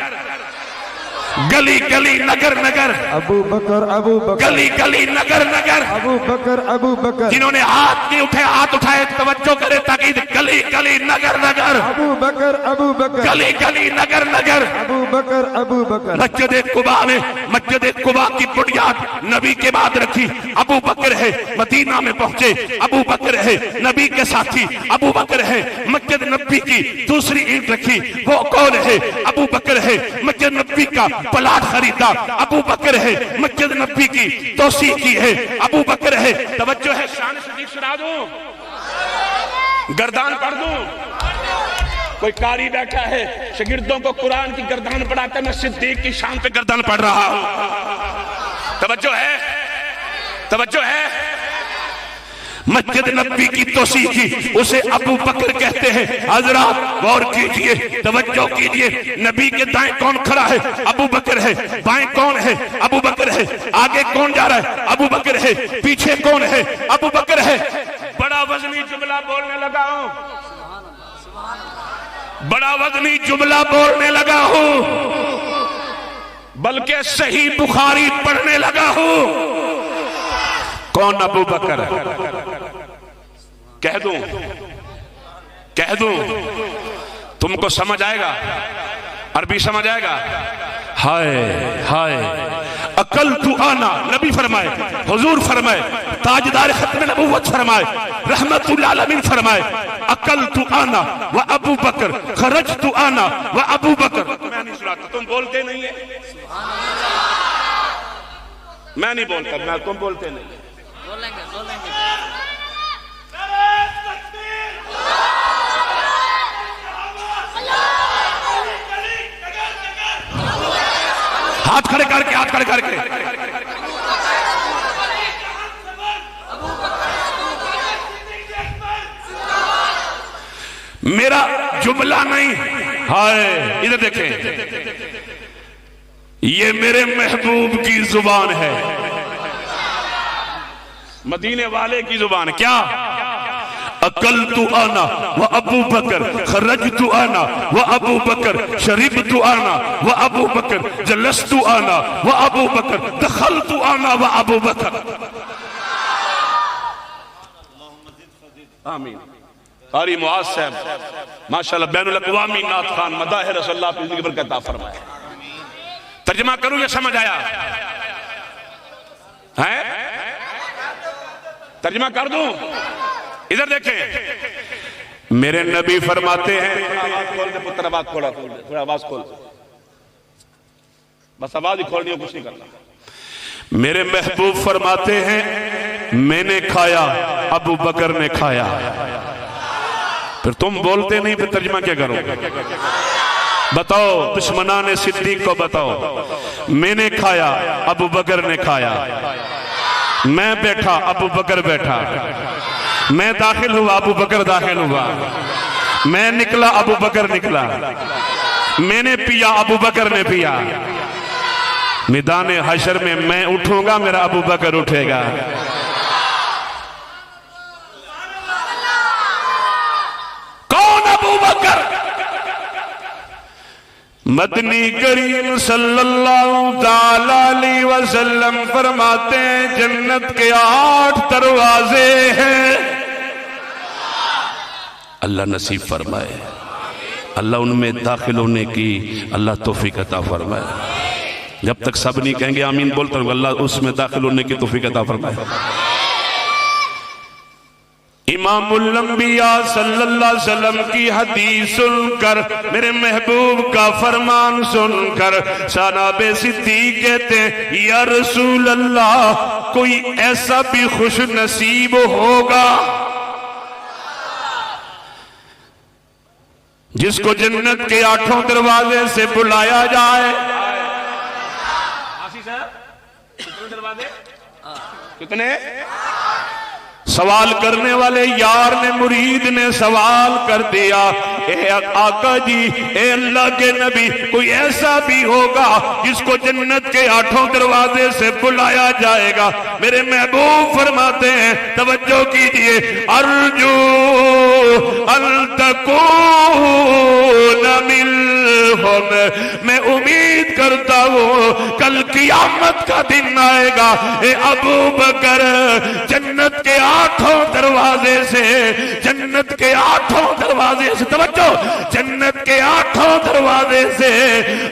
गली गली नगर नगर, अबू बकर, अबू बकर, गली गली नगर नगर, अबू बकर, अबू बकर। जिन्होंने हाथ नहीं उठाए, हाथ उठाए, तवज्जो करे ताकि गली गली नगर नगर, अबू बकर, अबू बकर, गली गली नगर नगर, अबू बकर, अबू बकर। मस्जिद कुबा में, मस्जिद कुबा की बुनियाद नबी के बाद रखी अबू बकर है। मदीना में पहुंचे अबू बकर है, नबी के साथी अबू बकर है। मस्जिद नबी की दूसरी ईंट रखी, वो कौन है? अबू बकर है। मस्जिद नबी का प्लाट खरीदा अबू बकर है। मस्जिद नबी की तोसी की है अबू बकर है। तवज्जो है, शान सिद्दीक सुना दूं, गर्दान पढ़ दूं? कोई कारी बैठा है शागिर्दों को कुरान की गर्दान पढ़ाता, मैं सिद्दीक की शान पे गर्दान पढ़ रहा हूं। तवज्जो है, तवज्जो है। मस्जिद नबी की तोसी की, उसे अबू बकर कहते हैं। हजरात गौर कीजिए, तवज्जो कीजिए। नबी के दाएं कौन खड़ा है? अबू बकर है। बाएं कौन है? अबू बकर है। आगे कौन जा रहा है? अबू बकर है। पीछे कौन है? अबू बकर है। बड़ा वजनी जुमला बोलने लगा हूं, बड़ा वजनी जुमला बोलने लगा हूं, बल्कि सही बुखारी पढ़ने लगा हूं। कौन? अबू बकर। कह दूं, कह दूं, तुमको समझ आएगा, अरबी समझ आएगा। हाय हाय, अकल तू आना, नबी फरमाए, हुजूर फरमाए, ताजदार खत्म नबूवत फरमाए, रहमतुल आलमीन फरमाए, अकल तू आना व अबू बकर, खरज तू आना व अबू बकर। मैं नहीं सुनाता, तुम बोलते नहीं है, मैं नहीं बोलता, मैं, तुम बोलते नहीं। बोलेंगे बोलेंगे। हाथ खड़े करके, हाथ खड़े करके। मेरा जुमला नहीं, हाय इधर देखें, ये मेरे महबूब की जुबान है, मदीने वाले की जुबान। क्या? अकल तु आना व अबू बकर, खरज तु आना व अबू बकर, शरीब तु आना व अबू बकर, जलस तु आना व अबू बकर, दखल तु आना व अबू बकर। आमीन। कारी मुआज साहब माशाअल्लाह बैनुल अक़वामी नात खान मदाह रसूलुल्लाह की जिंदगी बरकत अता फरमाए। तर्जुमा करूं या समझ आया है? तर्जुमा कर दूं? इधर देखें, मेरे नबी फरमाते हैं, आवाज खोल दे पुत्र, आवाज खोला, थोड़ा आवाज खोल, बस आवाज ही खोलनी है, कुछ नहीं करना। मेरे महबूब फरमाते हैं मैंने खाया, अबू बकर ने खाया। फिर तुम बोलते नहीं, फिर तर्जुमा क्या करो? बताओ, दुश्मनाने सिद्दीक को बताओ। मैंने खाया, अबू बकर ने खाया। मैं बैठा, अबू बकर बैठा। मैं दाखिल हुआ, अबू बकर दाखिल हुआ। मैं निकला, अबू बकर निकला। मैंने पिया, अबू बकर ने पिया। मैदान हशर में मैं उठूंगा, मेरा अबू बकर उठेगा। कौन अबू बकर? मदनी करीम सल्लल्लाहु अलैहि वसल्लम फरमाते हैं जन्नत के 8 दरवाजे हैं। अल्लाह नसीब फरमाए, अल्लाह उनमें दाखिल होने की अल्लाह तौफीक अता फरमाए। जब तक सब नहीं कहेंगे आमीन बोलते रहो, अल्लाह उसमें दाखिल होने की तौफीक अता फरमाए। इमामुल अंबिया सल्लल्लाहु अलैहि वसल्लम की हदीस सुनकर, मेरे महबूब का फरमान सुनकर साहबे सिद्दीक कहते हैं या रसूल अल्लाह, कोई ऐसा भी खुश नसीब होगा जिसको जन्नत के 8 दरवाजे से बुलाया जाए? कितने दरवाजे? कितने? सवाल करने वाले यार ने, मुरीद ने सवाल कर दिया, ए आका जी, ए अल्लाह के नबी, कोई ऐसा भी होगा जिसको जन्नत के 8 दरवाजे से बुलाया जाएगा? मेरे महबूब फरमाते हैं, तवज्जो कीजिए, अर्जू अल तकून मिनहुम, मैं उम्मीद करता हूं कल क़यामत का दिन आएगा, ए अबू बकर जन्नत के 8 दरवाजे से, जन्नत के 8 दरवाजे से, तवज्जो, जन्नत के 8 दरवाजे से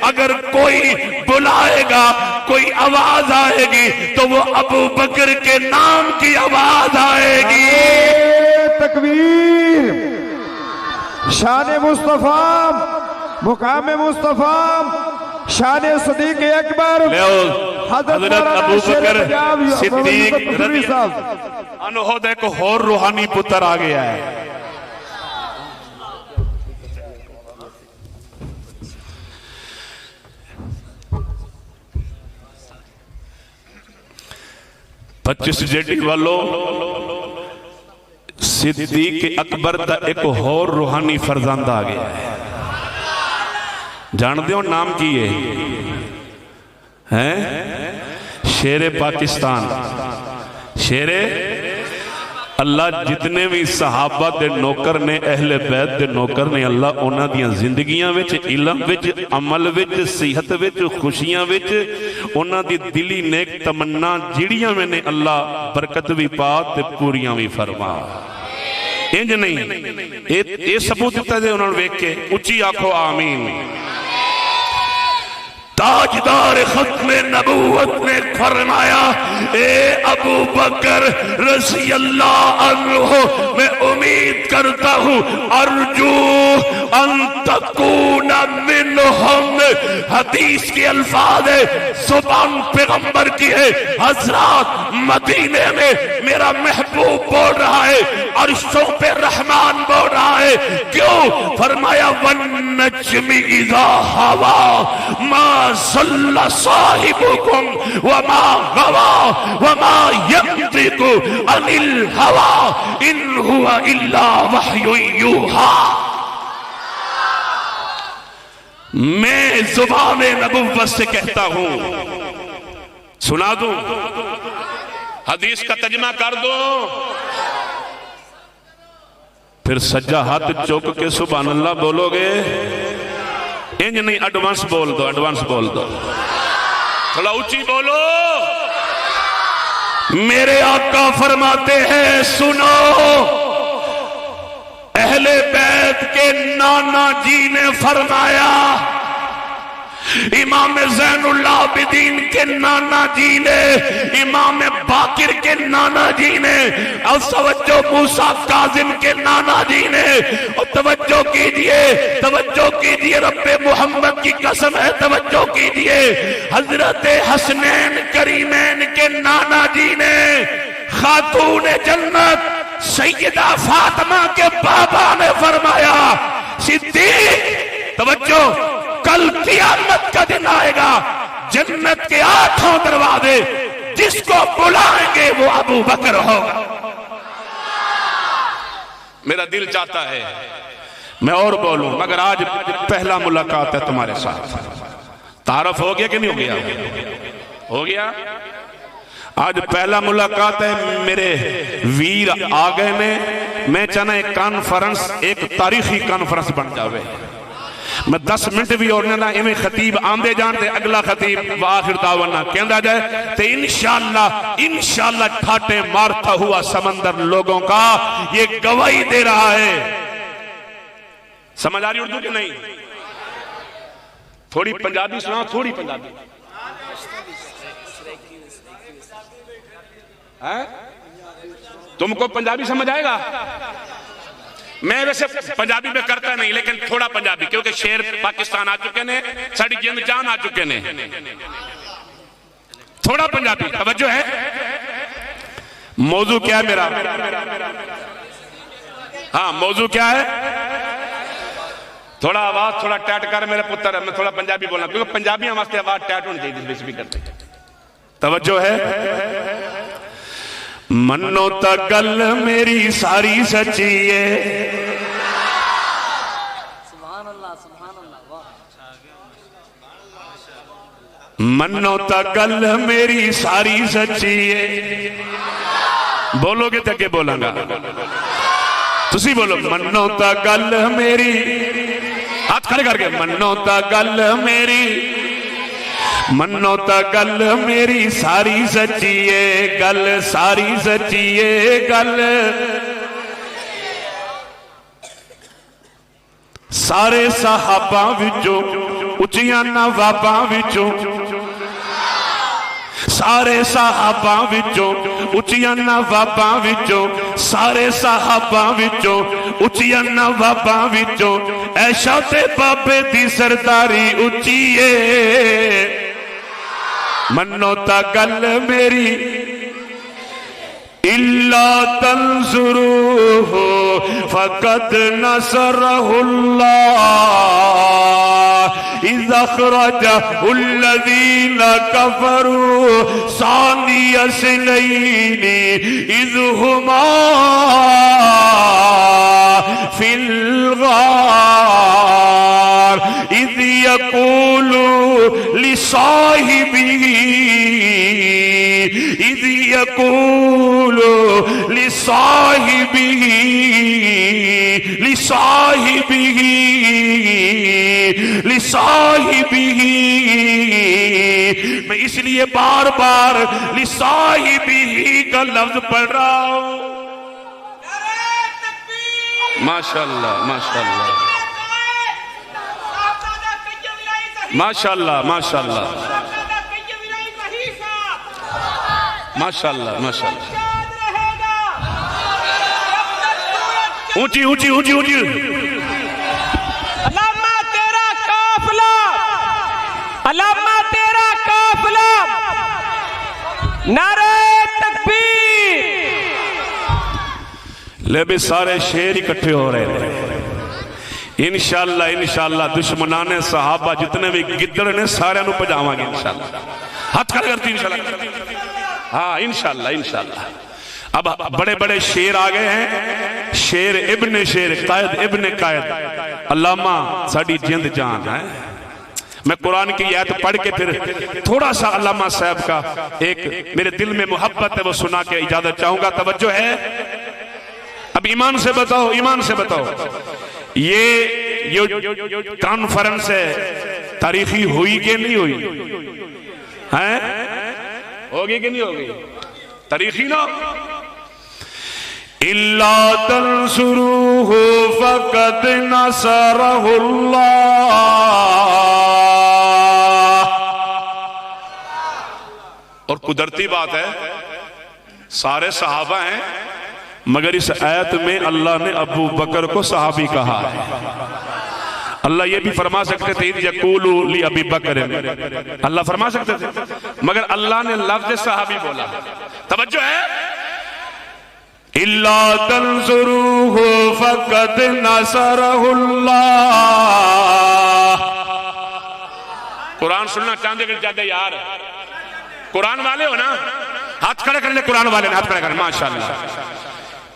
अगर कोई बुलाएगा, कोई आवाज आएगी तो वो अबू बकर के नाम की आवाज आएगी। तकबीर, शान मुस्तफा, मुकाम मुस्तफा, शान सिद्दीक अकबर हजरत अबू बकर सिद्दीक अनहोद एक और रूहानी पुत्र आ गया है। पच्चीस जेडी वालों, सिद्दीक अकबर का एक और रूहानी फरजंद आ गया है। जानते हो नाम की है? शेरे पाकिस्तान, शेरे अल्लाह। जितने भी सहाबा दे नौकर ने, अहले बैत दे नौकर ने, अल्लाह उन्हां दियां जिंदगियां विच, इलम विच, अमल विच, सेहत विच, खुशियां विच, उन्हां दी दिली नेक तमन्ना जिहड़ियां मैंने अल्लाह बरकत भी पा ते पूरियां भी फरमा। इंज नहीं, ये सबूत दिता जे उन्होंने वेख के, उच्ची आखो आमीन। ताजदार खत्मे नबूवत ने फरमाया, ए अबू बकर रज़ी अल्लाह अन्हु, मैं उम्मीद करता हूँ, अर्जू अन तकूना मिनहुम, हदीस के अल्फाज है, जुबान पैगंबर की है, हजरत मदीने में मेरा महबूब बोल रहा है, अर्शों पे रहमान बोल रहा है। क्यों? फरमाया वन नज्मी इज़ा हवा मा सल्ला साहिबुकुम वमा गवा वमा यंतिकु अनिल हवा इन हुवा इल्ला वह्यु यूहा। मैं जुबान नबुव्वत से कहता हूं, सुना दूं, हदीस का तर्जुमा कर दो। फिर सज्जा हाथ चुक के सुभान अल्लाह बोलोगे। इंज नहीं, एडवांस बोल दो, एडवांस बोल दो, थोड़ा ऊंची बोलो। मेरे आका फरमाते हैं सुनो, अहले बैत के नाना जी ने फरमाया, इमाम ज़ैनुल आबिदीन के नाना जी ने, इमाम बाकिर के नाना जी ने, और तवज्जो मूसा काजिम के नाना जी ने, और तवज्जो कीजिए रब्बे मोहम्मद की कसम है, तवज्जो कीजिए, हजरत हसनैन करीमैन के नाना जी ने, खातून जन्नत सैयदा फातिमा के बाबा ने फरमाया, सिद्दीक तवज्जो, कल क़यामत का दिन आएगा, जन्नत के 8 दरवाजे जिसको बुलाएंगे वो अबू बकर होगा। मेरा दिल चाहता है मैं और बोलूं, मगर आज पहला मुलाकात है तुम्हारे साथ। तारफ हो गया कि नहीं हो गया? हो गया। आज पहला मुलाकात है, मेरे वीर आ गए ने। मैं चाहना एक कॉन्फ्रेंस, एक तारीखी कॉन्फ्रेंस बन जावे। मैं 10 मिनट भी और ना इवें खतीब आंदे जान ते अगला खतीब आखिर दावना कहता जाए, तो इंशाअल्लाह ठाटे मारता हुआ समंदर लोगों का ये गवाही दे रहा है। समझ आ रही उर्दू की नहीं? थोड़ी पंजाबी सुनाओ, थोड़ी पंजाबी है? तुमको पंजाबी समझ आएगा? मैं वैसे पंजाबी में करता नहीं, लेकिन थोड़ा पंजाबी, क्योंकि शेर पाकिस्तान आ चुके ने, साड़ी जिंद जान आ चुके ने। थोड़ा पंजाबी तवज्जो है। मौजू क्या है मेरा? हाँ, मौजू क्या है? थोड़ा आवाज थोड़ा टैट कर मेरे पुत्र, मैं थोड़ा पंजाबी बोलना, क्योंकि पंजाबी वास्ते आवाज टैट होनी चाहिए स्पीकर पे। तवज्जो है। मन्नो ता गल मेरी सारी सच्ची है, मन्नो ता गल मेरी सारी सच्ची है। बोलोगे तो अगे बोलांगा, तुसी बोलो। मन्नो ता गल मेरी, हाथ खड़े करके, मन्नो ता गल मेरी, मन्नो ता गल मेरी सारी सच्ची है, गल सारी सच्ची है, गल सारे सहाबा विचों उचियां नवाबां विचों, सारे सहाबा विचों उचियां नवाबां विचों, सारे सहाबा विचों उचियां नवाबां विचों, ऐशा ते बाबे दी सरदारी उची है। मन्नो ता गल मेरी, इल्ला तंसुरूहु फकद नसरहुल्लाह इज़ अख़रजहुल्लज़ीना कफ़रू सानिय स्नैनी इज़ हुमा फिल गार इज़ यक़ूलु लिसाहिबिही इज़ यक़ूलु लिसाहिबिही लिसाहिबिही लिसाहिबिही। मैं इसलिए बार बार लिसाहिबिही का लफ्ज पढ़ रहा हूं। माशाअल्लाह माशाअल्लाह माशाअल्लाह माशाअल्लाह माशाअल्लाह माशाअल्लाह। ऊंची ऊंची ऊंची ऊंची। अल्लामा तेरा काफिला, अल्लामा तेरा काफिला, नारे तकबीर। ले भी सारे शेर इकट्ठे हो रहे हैं। इंशाअल्लाह इंशाअल्लाह दुश्मनाने सहाबा जितने भी गिद्दड़ ने सारे भजावांगे इंशाअल्लाह। हाथ खड़े करती इंशाअल्लाह। हाँ इंशाअल्लाह इंशाअल्लाह। अब बड़े बड़े शेर आ गए हैं। शेर इब्ने शेर, कायद इब्ने कायद, अल्लामा साडी जिंद जान है। मैं कुरान की आयत पढ़ के फिर थोड़ा सा अल्लामा साहब का एक मेरे दिल में मोहब्बत है वो सुना के इजाजत चाहूंगा। तवज्जो है। अब ईमान से बताओ, ईमान से बताओ, ये कॉन्फ्रेंस है तारीखी हुई कि नहीं हुई है? होगी कि नहीं होगी? तारीखी ना। इल्ला तंसुरूहु फक़द नसरहुल्लाह। और कुदरती बात है, सारे सहाबा हैं, मगर इस आयत में अल्लाह ने अबू बकर को सहाबी कहा है। अल्लाह ये भी फरमा सकते थे यक़ूलु ली अबी बकर, अल्लाह फरमा सकते थे, मगर अल्लाह ने लफ्ज़ सहाबी बोला। तवज्जो है। इल्ला तंसुरूहु फक़द नसरहुल्लाह। कुरान सुनना चाहते जाते यार, कुरान वाले हो ना? हाथ खड़े कर ले, कुरान वाले ने हाथ खड़े कर, माशाअल्लाह।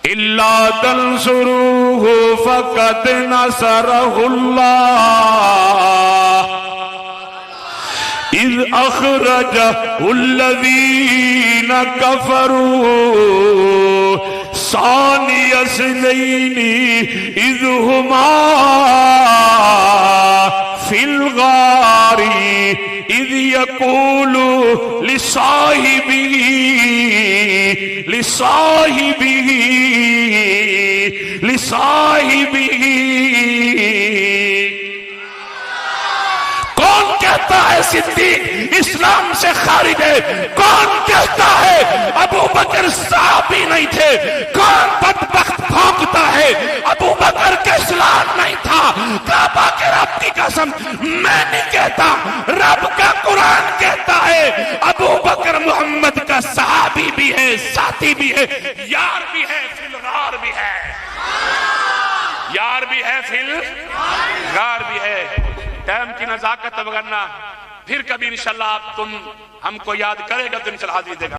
इल्ला तंसुरूहु फक़द नसरहुल्लाह इज़ अख़रजहुल्लज़ीना कफ़रू सानिय स्नैनी इज़ हुमा फिल गारी इज़ यक़ूलु लिसाहिबिही। कौन कहता है सिद्दीक इस्लाम से खारिज है? कौन कहता है अबू बकर सहाबी नहीं थे? कौन बदबख्त भौंकता है अबू बकर का इस्लाम नहीं था? काबा के रब की कसम, मैं नहीं कहता, रब का कुरान कहता है अबू बकर मोहम्मद का सहाबी भी है, साथी भी है, यार भी है, फिलगार भी है, यार भी है, फिलगार भी है। टाइम की नजाकत वगरना फिर कभी इंशाल्लाह तुम हमको याद करेगा तो इंशाल्लाह हाजिर देगा।